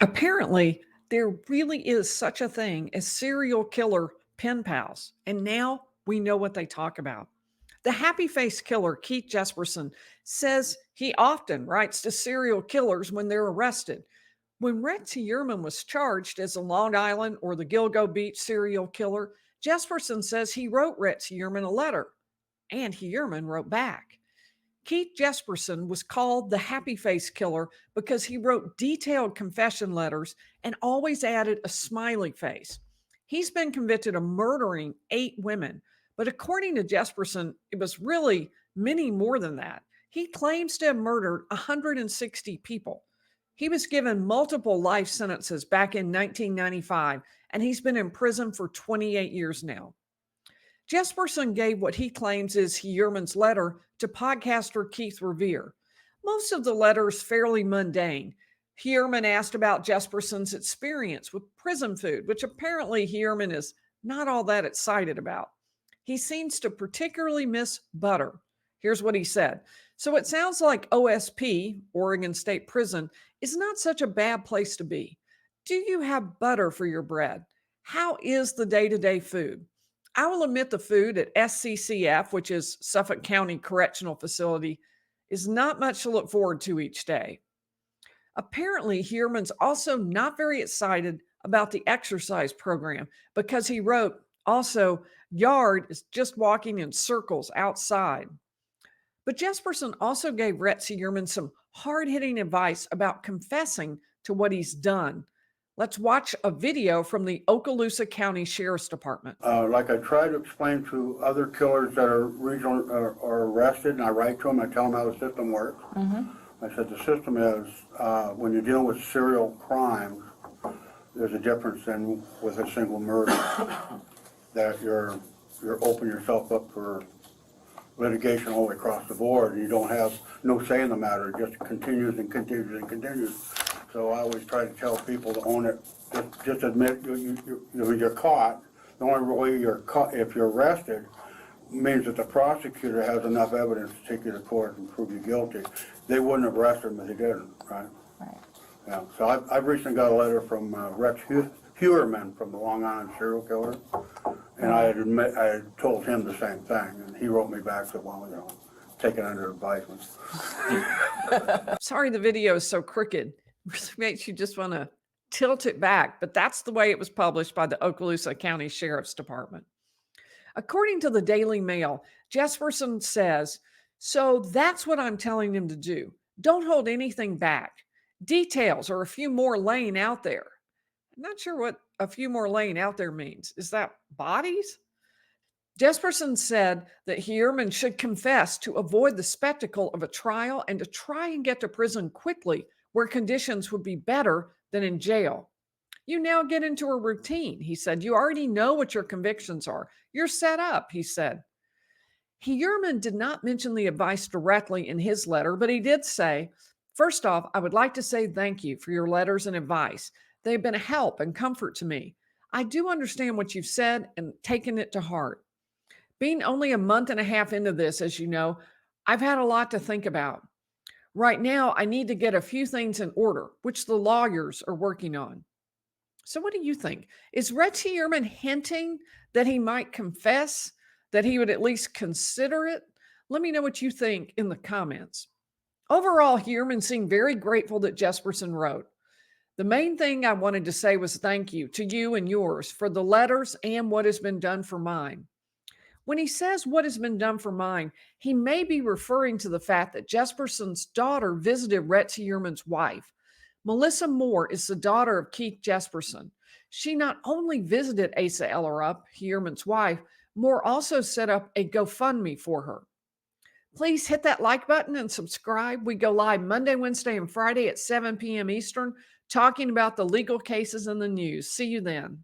Apparently, there really is such a thing as serial killer pen pals, and now we know what they talk about. The happy face killer, Keith Jesperson, says he often writes to serial killers when they're arrested. When Rex Heuermann was charged as a Long Island or the Gilgo Beach serial killer, Jesperson says he wrote Rex Heuermann a letter, and Heuermann wrote back. Keith Jesperson was called the happy face killer because he wrote detailed confession letters and always added a smiley face. He's been convicted of murdering 8 women, but according to Jesperson, it was really many more than that. He claims to have murdered 160 people. He was given multiple life sentences back in 1995, and he's been in prison for 28 years now. Jesperson gave what he claims is Heuermann's letter to podcaster Keith Revere. Most of the letter is fairly mundane. Heuermann asked about Jesperson's experience with prison food, which apparently Heuermann is not all that excited about. He seems to particularly miss butter. Here's what he said. So it sounds like OSP, Oregon State Prison, is not such a bad place to be. Do you have butter for your bread? How is the day to day food? I will admit the food at SCCF, which is Suffolk County Correctional Facility, is not much to look forward to each day. Apparently, Heuermann's also not very excited about the exercise program because he wrote, also, yard is just walking in circles outside. But Jesperson also gave Rex Heuermann some hard-hitting advice about confessing to what he's done. Let's watch a video from the Okaloosa County Sheriff's Department. Like I try to explain to other killers that are regional are arrested, and I write to them, I tell them how the system works. I said the system is, when you're dealing with serial crimes, there's a difference than with a single murder. That you're opening yourself up for litigation all the way across the board, and you don't have no say in the matter. It just continues and continues and continues. So I always try to tell people to own it. Just admit you're caught. The only way you're caught, if you're arrested, means that the prosecutor has enough evidence to take you to court and prove you guilty. They wouldn't have arrested him if they didn't, right? Right. Yeah. So I've recently got a letter from Rex Heuermann from the Long Island serial killer, and I had told him the same thing, and he wrote me back, said, well, take it under advisement. Sorry the video is so crooked. Really makes you just want to tilt it back, but that's the way it was published by the Okaloosa County Sheriff's Department. According to the Daily Mail, Jesperson says, so that's what I'm telling him to do. Don't hold anything back. Details or a few more laying out there. I'm not sure what a few more laying out there means. Is that bodies? Jesperson said that Heuermann should confess to avoid the spectacle of a trial and to try and get to prison quickly where conditions would be better than in jail. You now get into a routine, he said. You already know what your convictions are. You're set up, he said. Heuermann did not mention the advice directly in his letter, but he did say, first off, I would like to say thank you for your letters and advice. They have been a help and comfort to me. I do understand what you've said and taken it to heart. Being only a month and a half into this, as you know, I've had a lot to think about. Right now, I need to get a few things in order, which the lawyers are working on. So what do you think? Is Rex Heuermann hinting that he might confess, that he would at least consider it? Let me know what you think in the comments. Overall, Heuermann seemed very grateful that Jesperson wrote. The main thing I wanted to say was thank you to you and yours for the letters and what has been done for mine. When he says what has been done for mine, he may be referring to the fact that Jesperson's daughter visited Rex Heuermann's wife. Melissa Moore is the daughter of Keith Jesperson. She not only visited Asa Ellerup, Heuermann's wife, Moore also set up a GoFundMe for her. Please hit that like button and subscribe. We go live Monday, Wednesday, and Friday at 7 p.m. Eastern, talking about the legal cases in the news. See you then.